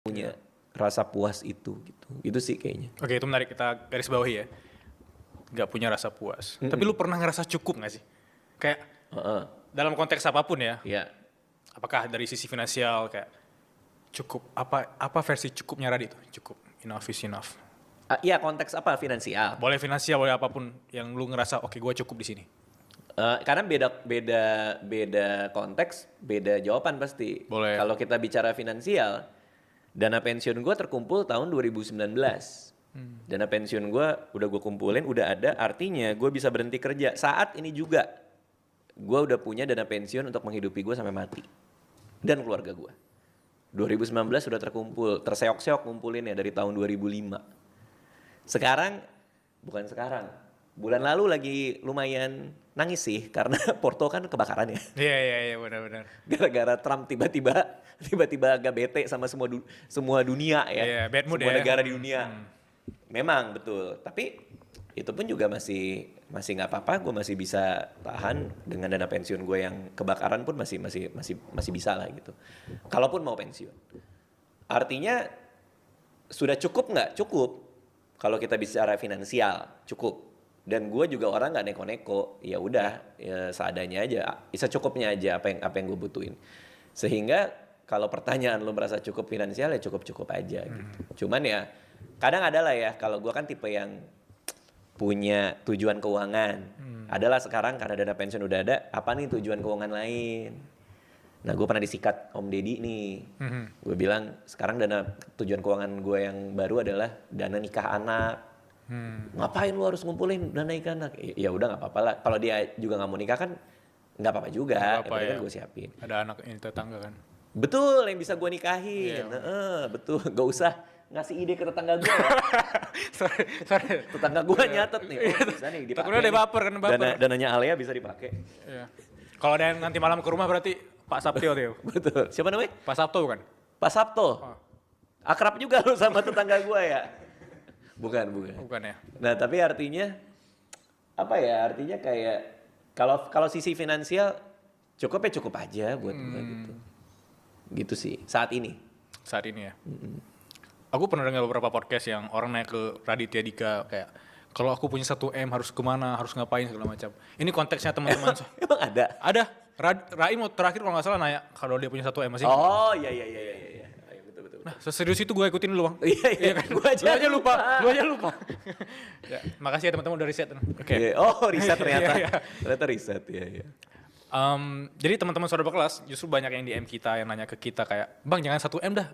punya rasa puas itu gitu. Itu sih kayaknya. Oke, itu menarik, kita garis bawahi ya. Gak punya rasa puas. Tapi lu pernah ngerasa cukup gak sih? Kayak dalam konteks apapun ya. Iya. Apakah dari sisi finansial kayak cukup, apa versi cukupnya Radit itu? Cukup, enough is enough. Iya, konteks apa? Finansial. Boleh finansial, boleh apapun yang lu ngerasa oke gue cukup di sini. Karena beda konteks, beda jawaban pasti. Boleh. Kalau kita bicara finansial, dana pensiun gue terkumpul tahun 2019. Dana pensiun gue udah gue kumpulin, udah ada. Artinya gue bisa berhenti kerja. Saat ini juga gue udah punya dana pensiun untuk menghidupi gue sampai mati. Dan keluarga gue. 2019 sudah terkumpul, terseok-seok ngumpulinnya dari tahun 2005. Bulan lalu lagi lumayan nangis sih karena Porto kan kebakaran ya. Iya, benar-benar. Gara-gara Trump tiba-tiba agak bete sama semua dunia ya. Iya, bad mood semua ya. negara di dunia. Memang betul. Tapi itu pun juga masih nggak apa-apa. Gue masih bisa tahan dengan dana pensiun gue yang kebakaran pun masih bisa lah gitu. Kalaupun mau pensiun. Artinya sudah cukup nggak? Cukup. Kalau kita bicara finansial cukup. Dan gue juga orang nggak neko-neko, ya udah ya seadanya aja, secukupnya aja apa yang gue butuhin. Sehingga kalau pertanyaan lo merasa cukup finansial ya cukup aja gitu. Cuman ya kadang ada lah ya, kalau gue kan tipe yang punya tujuan keuangan. Adalah sekarang karena dana pensiun udah ada, apa nih tujuan keuangan lain? Nah gue pernah disikat Om Deddy nih, gue bilang sekarang tujuan keuangan gue yang baru adalah dana nikah anak. Ngapain lu harus ngumpulin dana nikah anak? Ya udah nggak apa-apa lah. Kalau dia juga nggak mau nikah kan nggak apa-apa juga. Gak apa-apa ya. ya. Kan gue siapin. Ada anak ini tetangga kan. Betul, yang bisa gue nikahin. Iya. Betul, gak usah ngasih ide ke tetangga gue. sorry. Tetangga gue nyatet nih. Oh, bisa nih dipakai. Takutnya dia baper kan, baper. Dananya Alia bisa dipakai. Iya. Kalau ada yang nanti malam ke rumah berarti Pak Sabto tuh. Betul. Siapa namanya? Pak Sabto bukan? Pak Sabto. Oh. Akrab juga lu sama tetangga gue ya? Bukan. Bukan ya. Nah, tapi artinya apa ya? Artinya kayak kalau sisi finansial cukup aja buat gue gitu. Gitu sih saat ini. Saat ini ya. Aku pernah dengar beberapa podcast yang orang naik ke Raditya Dika kayak kalau aku punya 1M harus kemana, harus ngapain segala macam. Ini konteksnya teman-teman. Emang ada? Ada. Raim terakhir kalau nggak salah nanya kalau dia punya 1M masih. Oh iya. Betul. Nah, seserius itu gue ikutin dulu, Bang. Iya kan. Gue aja lupa. Ya, makasih ya teman-teman udah riset. Oke. Oh, riset ternyata. Iya. Ternyata riset, ya. Jadi teman-teman saudara berkelas justru banyak yang DM kita yang nanya ke kita kayak, "Bang, jangan 1M dah.